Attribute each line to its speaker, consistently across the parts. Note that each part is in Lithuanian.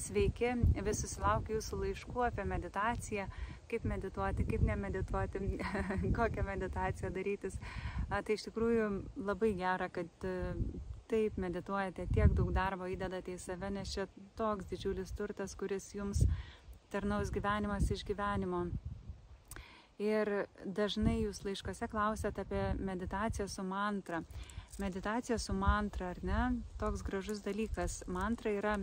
Speaker 1: Sveiki, vis susilaukiu jūsų laiškų apie meditaciją, kaip medituoti, kaip nemedituoti, kokią meditaciją darytis. Tai iš tikrųjų labai gera, kad taip medituojate, tiek daug darbo įdedate į save, nes čia toks didžiulis turtas, kuris jums tarnaus gyvenimas iš gyvenimo. Ir dažnai jūs laiškose klausėte apie meditaciją su mantra. Meditacija su mantra, ar ne? Toks gražus dalykas. Mantra yra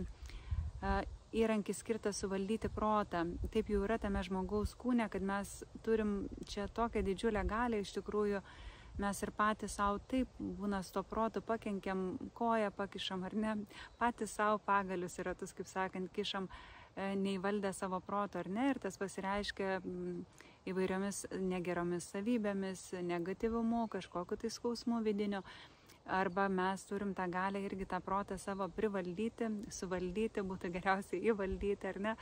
Speaker 1: įrankis skirtas suvaldyti protą. Taip jau yra tame žmogaus kūne, kad mes turim čia tokią didžiulę galią, iš tikrųjų mes ir patys savo taip būna su to protu pakenkiam, koją pakišam, ar ne? Patys savo pagalius ir ratus, kaip sakant, kišam neįvaldę savo proto, ar ne? Ir tas pasireiškia įvairiomis negeromis savybėmis, negatyvumu, kažkokiu tai skausmu vidiniu. Arba mes turim tą galę irgi tą protą savo privaldyti, suvaldyti, būtų geriausiai įvaldyti, ar ne,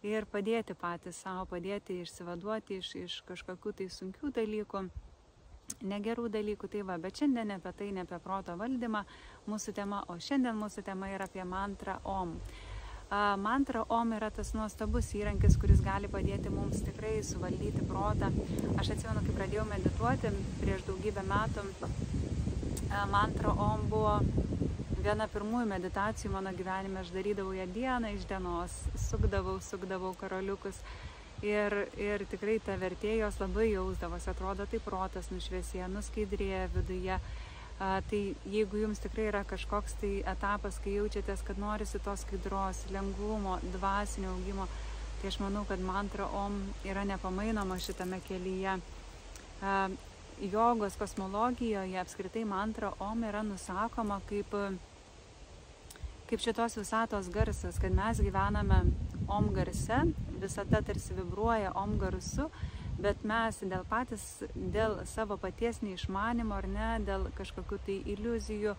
Speaker 1: ir padėti patys savo, padėti išsivaduoti iš kažkokių tai sunkių dalykų, negerų dalykų. Tai va, bet šiandien ne apie tai, ne apie proto valdymą mūsų tema, o šiandien mūsų tema yra apie mantrą Om. Mantra Om yra tas nuostabus įrankis, kuris gali padėti mums tikrai suvaldyti protą. Aš atsimenu, kai pradėjau medituoti prieš daugybę metų, mantra Om buvo viena pirmųjų meditacijų mano gyvenime. Aš darydavau ją dieną iš dienos, sukdavau karoliukus ir tikrai ta vertė jos labai jausdavosi, atrodo, tai protas nušviesėja, nuskaidrėja viduje. Tai jeigu jums tikrai yra kažkoks tai etapas, kai jaučiatės, kad norisi tos skaidros, lengvumo, dvasinio augimo, tai aš manau, kad mantra Om yra nepamainoma šitame kelyje. Jogos kosmologijoje apskritai mantra Om yra nusakoma kaip šitos visatos garsas, kad mes gyvename Om garse, visata tarsi vibruoja Om garsu, bet mes dėl savo paties neišmanimo ar ne, dėl kažkokių tai iliuzijų,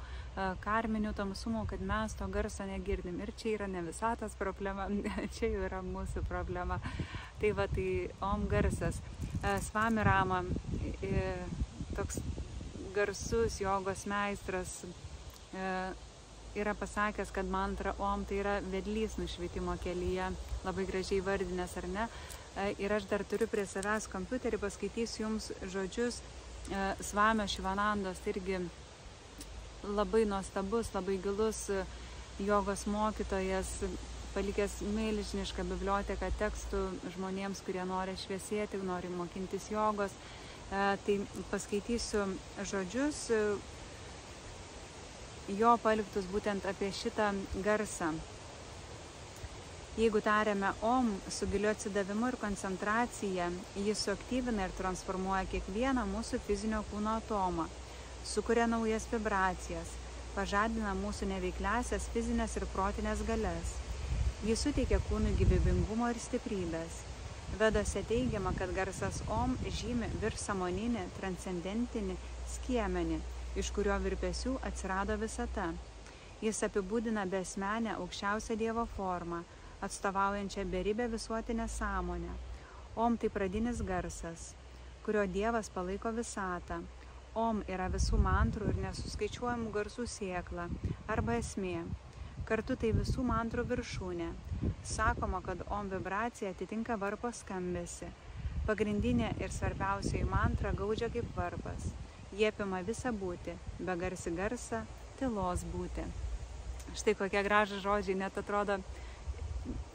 Speaker 1: karminių tamsumų, kad mes to garso negirdim. Ir čia yra ne visatos problema, čia jau yra mūsų problema. Tai va, tai Om garsas. Swami Rama, toks garsus jogos meistras, yra pasakęs, kad mantra Om tai yra vedlys nušvietimo kelyje, labai gražiai vardinės, ar ne? Ir aš dar turiu prie savęs kompiuterį, paskaitysiu jums žodžius Swamio Šivanandos, irgi labai nuostabus, labai gilus jogos mokytojas, palikęs milžinišką biblioteką tekstų žmonėms, kurie nori šviesėti, nori mokintis jogos. Tai paskaitysiu žodžius jo paliktus būtent apie šitą garsą. Jeigu tariame Om su giliu atsidavimu ir koncentracija, jis suaktyvina ir transformuoja kiekvieną mūsų fizinio kūno atomą, sukuria naujas vibracijas, pažadina mūsų neveikliasias fizinės ir protinės galias. Jis suteikia kūnui gyvybingumo ir stiprybės. Vedose teigiama, kad garsas Om žymi viršsąmoninį, transcendentinį skiemenį, iš kurio virpesių atsirado visata. Jis apibūdina beasmenę aukščiausią Dievo formą, atstovaujančią beribę visuotinę sąmonę. Om tai pradinis garsas, kurio Dievas palaiko visatą. Om yra visų mantrų ir nesuskaičiuojamų garsų sėkla arba esmė. Kartu tai visų mantrų viršūnė. Sakoma, kad Om vibracija atitinka varpo skambesį. Pagrindinė ir svarbiausioji mantra gaudžia kaip varpas. Jie apima visą būtį, begarsį garsą, tylos būtį. Štai kokie gražūs žodžiai, net atrodo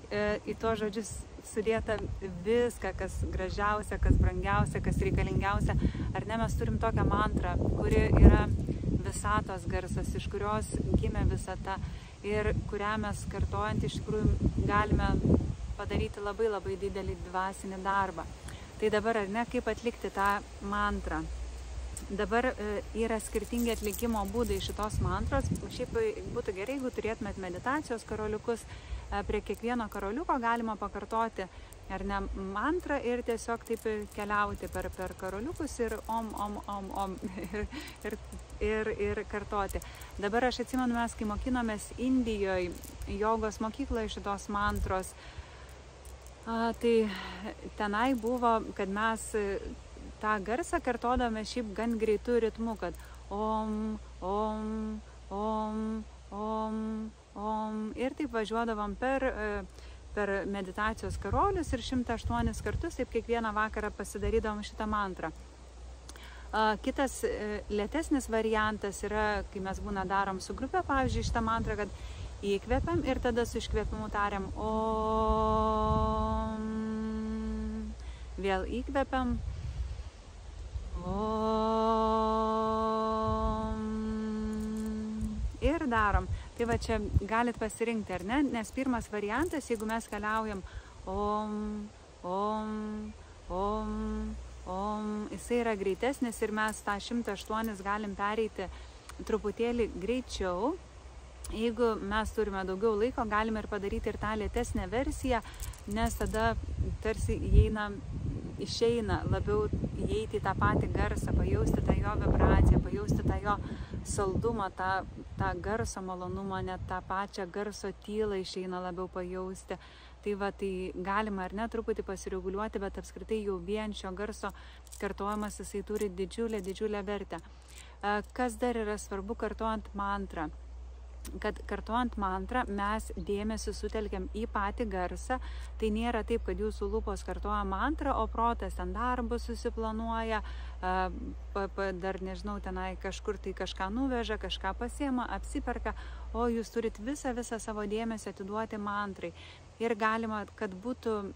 Speaker 1: į to žodžius sudėta viską, kas gražiausia, kas brangiausia, kas reikalingiausia. Ar ne, mes turim tokią mantrą, kuri yra visatos garsas, iš kurios gimė visata ir kurią mes kartojant iš tikrųjų galime padaryti labai labai didelį dvasinį darbą. Tai dabar, ar ne, kaip atlikti tą mantrą? Dabar yra skirtingi atlikimo būdai šitos mantros. Šiaip būtų gerai, jeigu turėtumėt meditacijos karoliukus, prie kiekvieno karoliuko galima pakartoti, ar ne, mantrą ir tiesiog taip keliauti per karoliukus ir Om ir kartoti. Dabar aš atsimenu, mes kai mokinomės Indijoje, jogos mokykloje šitos mantros, tai tenai buvo, kad mes tą garsą kartodame šiaip gan greitų ritmų, kad Om, Om, Om, Om, om ir taip važiuodavom per meditacijos karolius ir 108 kartus, taip kiekvieną vakarą pasidarydavom šitą mantrą. Kitas lėtesnis variantas yra, kai mes darom su grupe, pavyzdžiui, šitą mantrą, kad įkvepiam ir tada su iškvėpimu tariam om, vėl įkvepiam, om ir darom. Tai va čia galit pasirinkti, ar ne? Nes pirmas variantas, jeigu mes keliaujam om, om, om, om, jisai yra greitesnis ir mes tą 108 galim pereiti truputėlį greičiau. Jeigu mes turime daugiau laiko, galime ir padaryti ir tą lėtesnę versiją, nes tada tarsi išeina labiau įeiti į tą patį garsą, pajausti tą jo vibraciją, pajausti tą jo saldumą, tą garso malonumą, net tą pačią garso tylą išeina labiau pajausti. Tai va, tai galima ar ne truputį pasireguliuoti, bet apskritai jau vien šio garso kartojimas jisai turi didžiulę vertę. Kas dar yra svarbu kartojant mantrą? Kad kartojant mantrą mes dėmesį sutelkiam į patį garsą. Tai nėra taip, kad jūsų lūpos kartoja mantrą, o protas ten darbus susiplanuoja, dar nežinau, tenai kažkur tai kažką nuveža, kažką pasiema, apsiperka, o jūs turit visą savo dėmesį atiduoti mantrai. Ir galima, kad būtų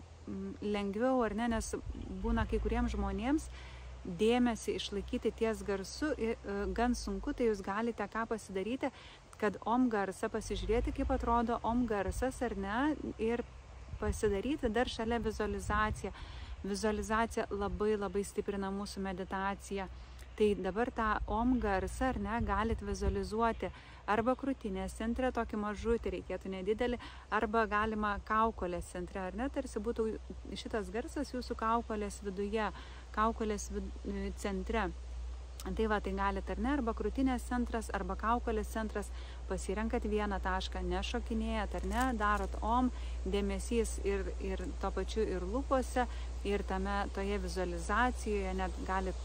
Speaker 1: lengviau, ar ne, nes būna kai kuriems žmonėms dėmesį išlaikyti ties garsu gan sunku, tai jūs galite ką pasidaryti, kad om garsą pasižiūrėti, kaip atrodo om garsas, ar ne, ir pasidaryti dar šalia vizualizaciją. Vizualizacija labai stiprina mūsų meditaciją. Tai dabar tą om garsą, ar ne, galit vizualizuoti arba krūtinės centre, tokį mažutį, reikėtų nedidelį, arba galima kaukolės centre, ar ne, tarsi būtų šitas garsas jūsų kaukolės viduje, kaukolės centre. Tai va, tai galite, ar ne, arba krūtinės centras, arba kaukolės centras, pasirenkat vieną tašką, nešokinėjat, ar ne, darot om, dėmesys ir to pačiu ir lūpose, ir toje vizualizacijoje, net galit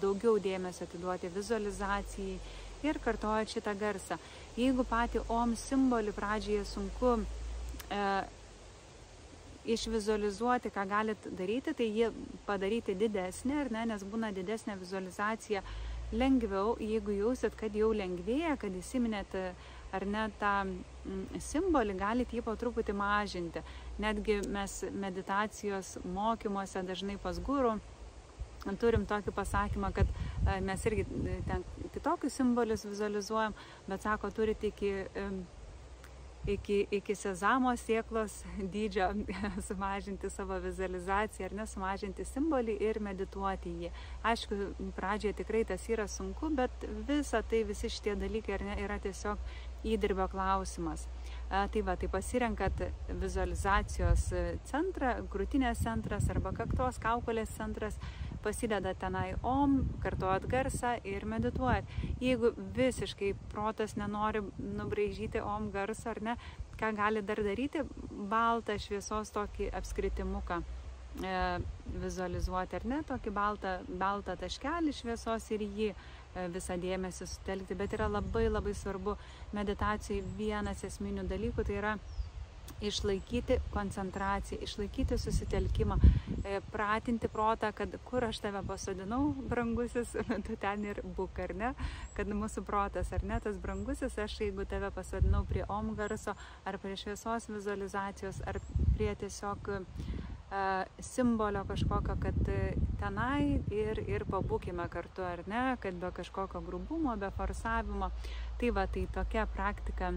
Speaker 1: daugiau dėmesio atiduoti vizualizacijai ir kartojat šitą garsą. Jeigu patį om simbolį pradžioje sunku išvizualizuoti, ką galit daryti, tai jį padaryti didesnį, ar ne, nes būna didesnė vizualizacija lengviau, jeigu jausit, kad jau lengvėja, kad įsiminėt, ar ne, tą simbolį, galit jį po truputį mažinti. Netgi mes meditacijos mokymuose dažnai pas guru turim tokį pasakymą, kad mes irgi ten kitokius simbolius vizualizuojam, bet sako, turite iki sezamo sėklos dydžio sumažinti savo vizualizaciją, ar ne, sumažinti simbolį ir medituoti jį. Aišku, pradžioje tikrai tas yra sunku, bet visi šitie dalykai, ar ne, yra tiesiog įdirbio klausimas. Tai va, tai pasirenkat vizualizacijos centrą, krūtinės centras arba kaktos, kaukolės centras, pasidedat tenai om, kartojat garsą ir medituojat. Jeigu visiškai protas nenori nubraižyti om garsą, ar ne, ką gali dar daryti, baltą šviesos tokį apskritimuką vizualizuoti, ar ne, tokį baltą taškelį šviesos ir jį visą dėmesį sutelkti. Bet yra labai svarbu meditacijai vienas esminių dalykų, tai yra išlaikyti koncentraciją, išlaikyti susitelkimą, pratinti protą, kad kur aš tave pasodinau, brangusis, tu ten ir būk, ar ne, kad mūsų protas, ar ne, tas brangusis, aš jeigu tave pasodinau prie om garso, ar prie šviesos vizualizacijos, ar prie tiesiog simbolio kažkokio, kad tenai ir pabūkime kartu, ar ne, kad be kažkokio grubumo, be forsavimo. Tai va, tai tokia praktika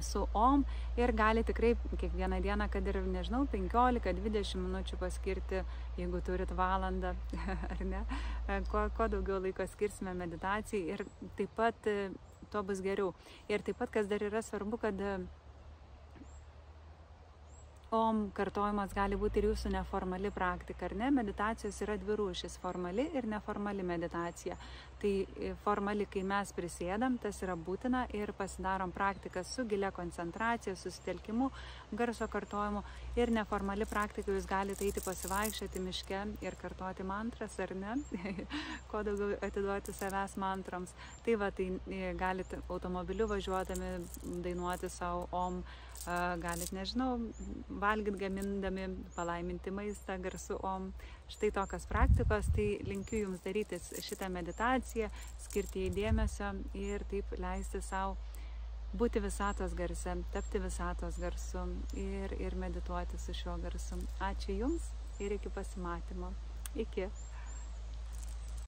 Speaker 1: su om ir gali tikrai kiekvieną dieną, kad ir, nežinau, 15-20 minučių paskirti, jeigu turit valandą, ar ne, kuo daugiau laiko skirsime meditacijai ir taip pat to bus geriau. Ir taip pat, kas dar yra svarbu, kad OM kartojimas gali būti ir jūsų neformali praktika, ar ne? Meditacijos yra dvi rūšis, formali ir neformali meditacija. Tai formali, kai mes prisėdam, tas yra būtina ir pasidarom praktiką su gilia koncentracija, susitelkimu, garso kartojimu. Ir neformali praktika, jūs galite eiti pasivaikščioti miške ir kartoti mantras, ar ne? Kuo daugiau atiduoti savęs mantrams. Tai va, tai galite automobiliu važiuodami dainuoti savo OM, galit, nežinau, valgyt gamindami, palaiminti maistą garsu OM. Štai tokios praktikos, tai linkiu jums daryti šitą meditaciją, skirti jai dėmesio ir taip leisti savo būti visatos garse, tapti visatos garsu ir medituoti su šiuo garsu. Ačiū jums ir iki pasimatymo. Iki.